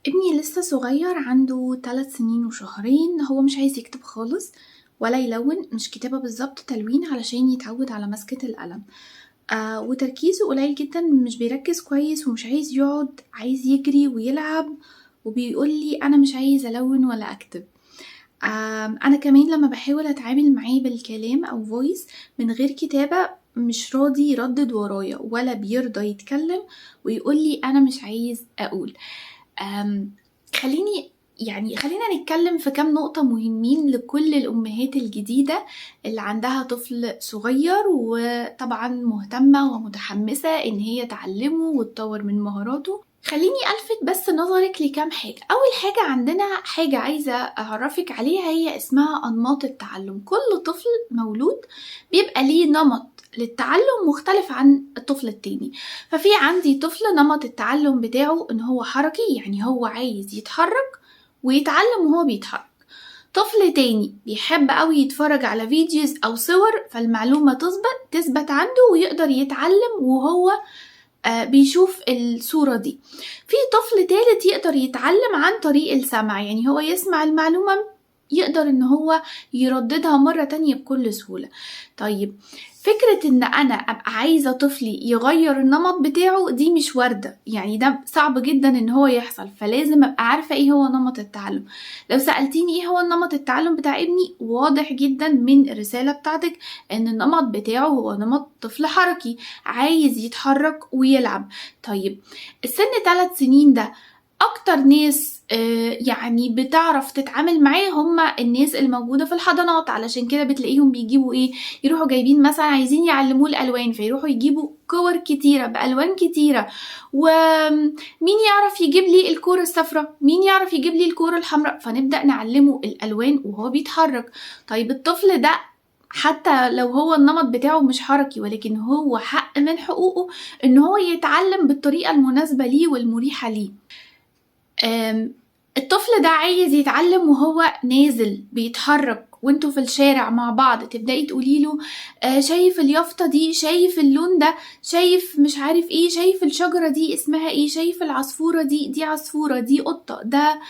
ابني لسه صغير عنده 3 سنين وشهرين. هو مش عايز يكتب خالص ولا يلون، مش كتابة بالظبط، تلوين علشان يتعود على مسكة القلم. وتركيزه قليل جدا، مش بيركز كويس ومش عايز يقعد، عايز يجري ويلعب، وبيقول لي انا مش عايز الون ولا اكتب. انا كمان لما بحاول اتعامل معاه بالكلام او فويس من غير كتابة مش راضي يردد ورايا ولا بيرضى يتكلم ويقول لي انا مش عايز اقول. أم خلينا نتكلم في كام نقطة مهمين لكل الأمهات الجديدة اللي عندها طفل صغير وطبعا مهتمة ومتحمسة إن هي تعلمه وتطور من مهاراته. خليني ألفت بس نظرك لكام حاجة. أول حاجة، عندنا حاجة عايزة أعرفك عليها، هي اسمها أنماط التعلم. كل طفل مولود بيبقى ليه نمط للتعلم مختلف عن الطفل التاني. ففي عندي طفل نمط التعلم بتاعه ان هو حركي، يعني هو عايز يتحرك ويتعلم وهو بيتحرك. طفل تاني بيحب قوي يتفرج على فيديوز او صور فالمعلومة تثبت عنده ويقدر يتعلم وهو بيشوف الصورة دي. في طفل تالت يقدر يتعلم عن طريق السمع، يعني هو يسمع المعلومة يقدر ان هو يرددها مرة تانية بكل سهولة. طيب، فكرة ان انا ابقى عايزة طفلي يغير النمط بتاعه دي مش واردة، يعني ده صعب جدا ان هو يحصل، فلازم ابقى عارفة ايه هو نمط التعلم. لو سألتيني ايه هو نمط التعلم بتاع ابني، واضح جدا من الرسالة بتاعتك ان النمط بتاعه هو نمط طفل حركي عايز يتحرك ويلعب. طيب، السن 3 سنين ده اكتر ناس يعني بتعرف تتعامل معاه هما الناس الموجودة في الحضانات، علشان كده بتلاقيهم بيجيبوا ايه، يروحوا جايبين مثلا عايزين يعلموه الالوان فيروحوا يجيبوا كور كتيرة بالوان كتيرة. ومين يعرف يجيب لي الكورة الصفراء، مين يعرف يجيب لي الكورة الحمراء، فنبدأ نعلمه الالوان وهو بيتحرك. طيب، الطفل ده حتى لو هو النمط بتاعه مش حركي، ولكن هو حق من حقوقه ان هو يتعلم بالطريقة المناسبة ليه والمريحة ليه. الطفل ده عايز يتعلم وهو نازل بيتحرك وانتوا في الشارع مع بعض، تبدأي تقوليله شايف اليافطة دي، شايف اللون ده، شايف مش عارف ايه، شايف الشجرة دي اسمها ايه، شايف العصفورة دي عصفورة، دي قطة، ده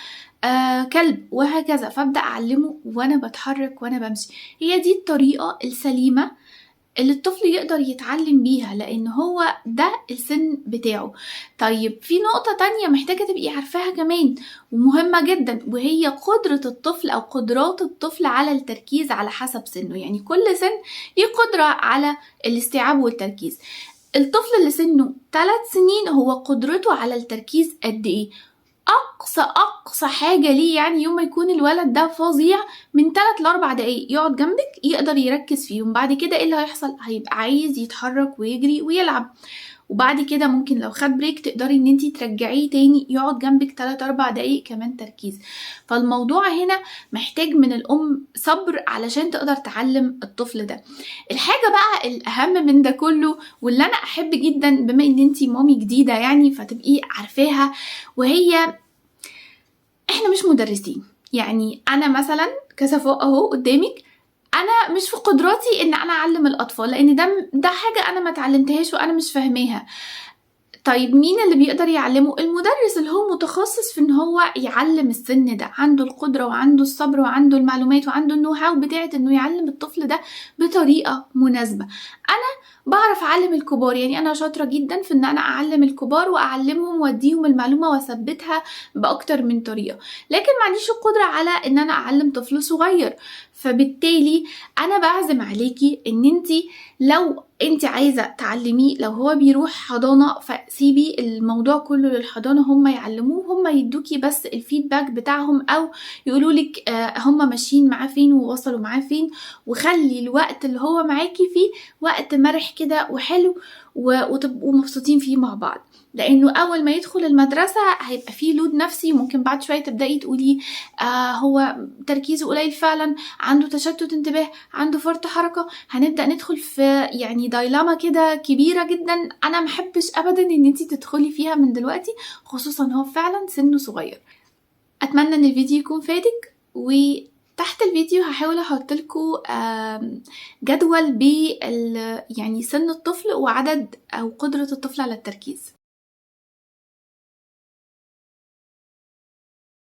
كلب، وهكذا. فابدأ أعلمه وأنا بتحرك وأنا بمشي. هي دي الطريقة السليمة اللي الطفل يقدر يتعلم بيها، لان هو ده السن بتاعه. طيب، في نقطة تانية محتاجة تبقي عارفاها كمان ومهمة جدا، وهي قدرة الطفل او قدرات الطفل على التركيز على حسب سنه. يعني كل سن ليه قدرة على الاستيعاب والتركيز. الطفل اللي سنه 3 سنين هو قدرته على التركيز قد ايه؟ اقصى حاجة ليه، يعني يوم ما يكون الولد ده فظيع، من 3 ل4 دقايق يقعد جنبك يقدر يركز فيهم. بعد كده ايه اللي هيحصل؟ هيبقى عايز يتحرك ويجري ويلعب. وبعد كده ممكن لو خد بريك تقدري ان انتي ترجعيه تاني يقعد جنبك 3-4 دقايق كمان تركيز. فالموضوع هنا محتاج من الام صبر علشان تقدر تعلم الطفل ده. الحاجة بقى الاهم من ده كله، واللي انا احب جدا بما ان انتي مامي جديدة يعني فتبقي عارفاها، وهي احنا مش مدرسين. يعني انا مثلا كصفاء اهو قدامك، انا مش في قدراتي ان انا اعلم الاطفال، لان ده حاجة انا ما اتعلمتهاش وانا مش فاهماها. طيب، مين اللي بيقدر يعلمه؟ المدرس اللي هو متخصص في ان هو يعلم السن ده، عنده القدرة وعنده الصبر وعنده المعلومات وعنده النو هاو بتاعت انه يعلم الطفل ده بطريقة مناسبة. انا بعرف اعلم الكبار، يعني انا شاطرة جدا في ان انا اعلم الكبار واعلمهم واديهم المعلومة واثبتها باكتر من طريقة، لكن ما عنديش القدرة على ان انا اعلم طفل صغير. فبالتالي انا بعزم عليكي ان انتي لو انت عايزة تعلميه، لو هو بيروح حضانة فسيبي الموضوع كله للحضانة، هم يعلموه، هم يدوكي بس الفيدباك بتاعهم او يقولولك هم ماشيين معاه فين ووصلوا معاه فين. وخلي الوقت اللي هو معاكي فيه وقت مرح كده وحلو وتبقوا مبسوطين فيه مع بعض، لانه اول ما يدخل المدرسة هيبقى فيه لود نفسي، ممكن بعد شوية تبدأي تقولي هو تركيزه قليل فعلا، عنده تشتت انتباه، عنده فرط حركة. هنبدأ ندخل في يعني دايلاما كده كبيرة جدا، انا محبش ابدا ان انتي تدخلي فيها من دلوقتي، خصوصا هو فعلا سنه صغير. اتمنى ان الفيديو يكون فادك، وتحت الفيديو هحاول احط لكم جدول يعني سن الطفل وعدد او قدرة الطفل على التركيز.